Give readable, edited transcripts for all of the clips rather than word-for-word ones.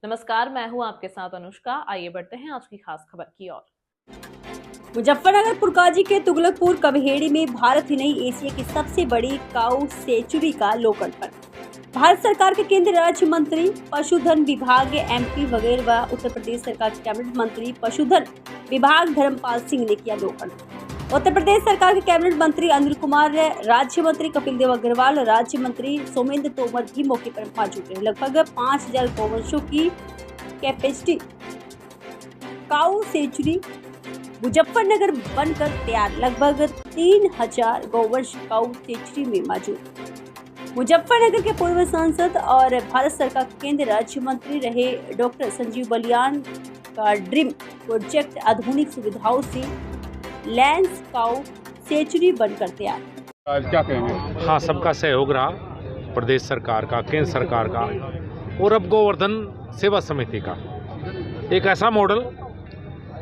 नमस्कार, मैं हूं आपके साथ अनुष्का। आइए बढ़ते हैं आज की खास खबर की ओर। मुजफ्फरनगर पुरकाजी के तुगलकपुर कवहेड़ी में भारत ही नहीं एशिया की सबसे बड़ी काऊ सेंचुरी का लोकार्पण। भारत सरकार के केंद्रीय राज्य मंत्री पशुधन विभाग एमपी वगैरह व उत्तर प्रदेश सरकार के कैबिनेट मंत्री पशुधन विभाग धर्मपाल सिंह ने किया लोकार्पण। उत्तर प्रदेश सरकार के कैबिनेट मंत्री अनिल कुमार, राज्य मंत्री कपिल देव अग्रवाल, राज्य मंत्री सोमेंद्र तोमर भी मौके पर मौजूद रहे। लगभग 5000 गौवंशों की कैपेसिटी काऊ सेंचुरी मुजफ्फरनगर बनकर तैयार। लगभग 3000 गौवंश काऊ सेंचुरी में मौजूद। मुजफ्फरनगर के पूर्व सांसद और भारत सरकार के केंद्रीय राज्य मंत्री रहे डॉक्टर संजीव बलियान का ड्रीम प्रोजेक्ट आधुनिक सुविधाओं से लैंस काऊ सेंचुरी बनकर तैयार। क्या कहेंगे? हाँ, सबका सहयोग रहा, प्रदेश सरकार का, केंद्र सरकार का और अब गोवर्धन सेवा समिति का। एक ऐसा मॉडल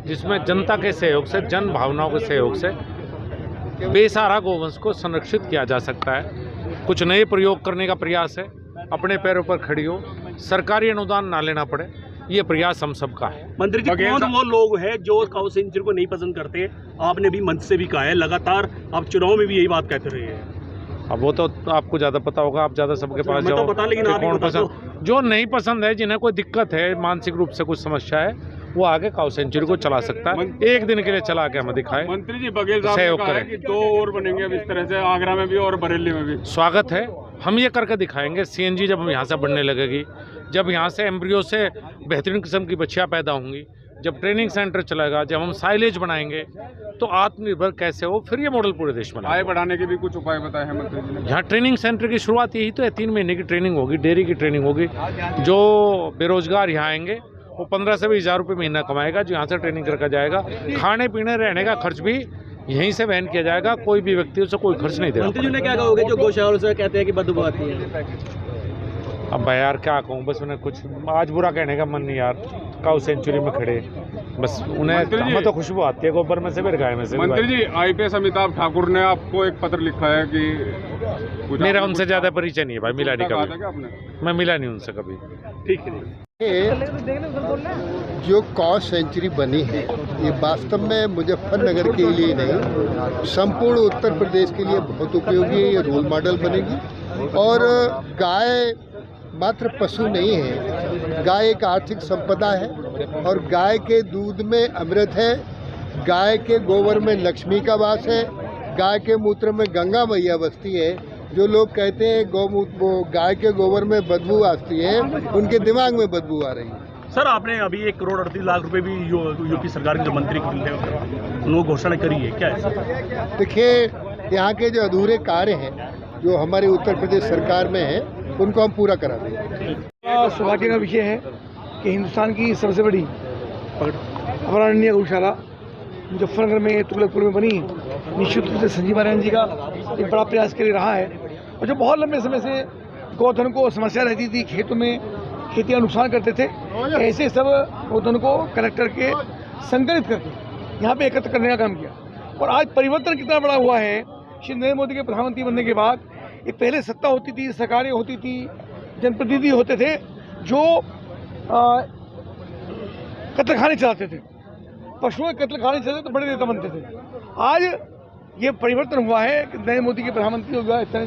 जिसमें जनता के सहयोग से, जन भावनाओं के सहयोग से बेसहारा गोवंश को संरक्षित किया जा सकता है। कुछ नए प्रयोग करने का प्रयास है, अपने पैरों पर खड़ी हो, सरकारी अनुदान ना लेना पड़े, ये प्रयास हम सबका है। मंत्री जी, कौन वो लोग हैं जो काऊ सेंचुरी को नहीं पसंद करते? आपने भी मंच से भी कहा है, लगातार आप चुनाव में भी यही बात कहते रहे हैं। अब वो तो आपको ज़्यादा पता होगा, आप ज़्यादा सबके पास जाओ। पता, लेकिन आप कौन पसंद, जो नहीं पसंद है, जिन्हें कोई दिक्कत है, मानसिक रूप से कुछ समस्या है, वो आगे काऊ सेंचुरी को चला सकता है। एक दिन के लिए चला के हमें दिखाए। मंत्री जी, बघेल साहब ने कहा है कि 2 और बनेंगे अब इस तरह से, आगरा में भी और बरेली में भी। स्वागत है, हम ये करके दिखाएंगे। सीएनजी जब हम यहाँ से बढ़ने लगेगी, जब यहाँ से एम्ब्रियो से बेहतरीन किस्म की बच्चियाँ पैदा होंगी, जब ट्रेनिंग सेंटर चलेगा, जब हम साइलेज बनाएंगे, तो आत्मनिर्भर कैसे हो, फिर ये मॉडल पूरे देश में। आय बढ़ाने के भी कुछ उपाय बताए हैं मंत्री जी ने। यहाँ ट्रेनिंग सेंटर की शुरुआत यही तो है। 3 महीने की ट्रेनिंग होगी, डेयरी की ट्रेनिंग होगी। जो बेरोजगार यहाँ आएंगे वो 15 से 20 हज़ार रुपये महीना कमाएगा, जो यहाँ से ट्रेनिंग करके जाएगा। खाने पीने रहने का खर्च भी यहीं से वहन किया जाएगा, कोई भी व्यक्ति उसे कोई खर्च नहीं देगा। मंत्री जी ने क्या कहोगे जो गौशालों से कहते हैं कि बदबू आती है? अब भाई यार क्या कहूँ, बस उन्हें कुछ आज बुरा कहने का मन नहीं यार। काऊ सेंचुरी में खड़े, बस उन्हें हमें तो खुशबू आती है गोबर में से फिर गाय में से। मंत्री जी, आईपीएस अमिताभ ठाकुर ने आपको एक पत्र लिखा है कि मेरा उनसे ज्यादा परिचय नहीं है भाई, मिला नहीं कभी, मैं मिला नहीं उनसे कभी। ठीक है। जो काऊ सेंचुरी बनी है, ये वास्तव में मुजफ्फरनगर के लिए नहीं, संपूर्ण उत्तर प्रदेश के लिए बहुत उपयोगी है। ये रोल मॉडल बनेगी। और गाय मात्र पशु नहीं है, गाय एक आर्थिक संपदा है और गाय के दूध में अमृत है, गाय के गोबर में लक्ष्मी का वास है, गाय के मूत्र में गंगा मैया बसती है। जो लोग कहते हैं गाय के गोबर में बदबू आती है, उनके दिमाग में बदबू आ रही है। सर, आपने अभी 1 करोड़ 38 लाख रुपए भी यूपी सरकार के जो मंत्री उन्होंने घोषणा करी है, क्या है? देखिए, यहाँ के जो अधूरे कार्य हैं जो हमारे उत्तर प्रदेश सरकार में है, उनको हम पूरा करा देंगे। सौभाग्य का विषय है कि हिंदुस्तान की सबसे बड़ी अभयारण्य गौशाला मुजफ्फरनगर में तुगलकपुर में बनी। निश्चित रूप से संजीव बलियान जी का एक बड़ा प्रयास के लिए रहा है। और जो बहुत लंबे समय से गौधन को समस्या रहती थी, खेतों में खेती नुकसान करते थे, ऐसे सब गौधन को कलेक्ट करके संकलित करके यहाँ पे एकत्र करने का काम किया। और आज परिवर्तन कितना बड़ा हुआ है श्री नरेंद्र मोदी के प्रधानमंत्री बनने के बाद। ये पहले सत्ता होती थी, सरकारें होती थी, जनप्रतिनिधि होते थे जो कत्लखाने चलाते थे, पशुओं के कत्लखाने चलते तो बड़े नेता बनते थे। आज ये परिवर्तन हुआ है कि नरेंद्र मोदी के प्रधानमंत्री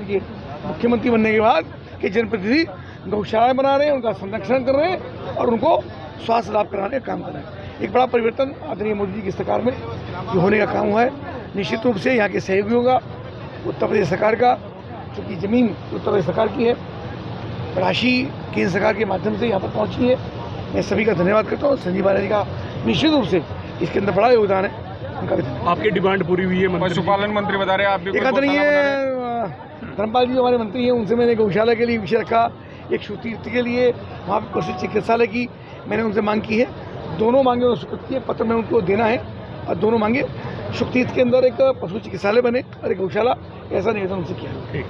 के मुख्यमंत्री बनने के बाद कि जनप्रतिनिधि गौशालाएं बना रहे हैं, उनका संरक्षण कर रहे हैं और उनको स्वास्थ्य लाभ कराने का काम कर रहे हैं। एक बड़ा परिवर्तन आदरणीय मोदी जी की सरकार में जो होने का काम हुआ है। निश्चित रूप से यहाँ के सहयोगी होगा उत्तर प्रदेश सरकार का, चूँकि ज़मीन उत्तर प्रदेश सरकार की है, राशि केंद्र सरकार के माध्यम से यहाँ पर पहुँची है। मैं सभी का धन्यवाद करता हूँ। संजीव बलियान जी का निश्चित रूप से इसके अंदर बड़ा योगदान है, उनका भी। आपकी डिमांड पूरी हुई है? पशुपालन मंत्री बता रहे हैं, आप भी एक नहीं है। धर्मपाल जी हमारे मंत्री हैं, उनसे मैंने गौशाला के लिए विषय रखा, एक शुतीर्थ के लिए वहाँ पर पशु चिकित्सालय की मैंने उनसे मांग की है। दोनों मांगे उन्होंने स्वीकृत की है, पत्र में उनको देना है। और दोनों मांगे शुतीर्थ के अंदर एक पशु चिकित्सालय बने और एक गौशाला, ऐसा निवेदन उनसे किया। ठीक।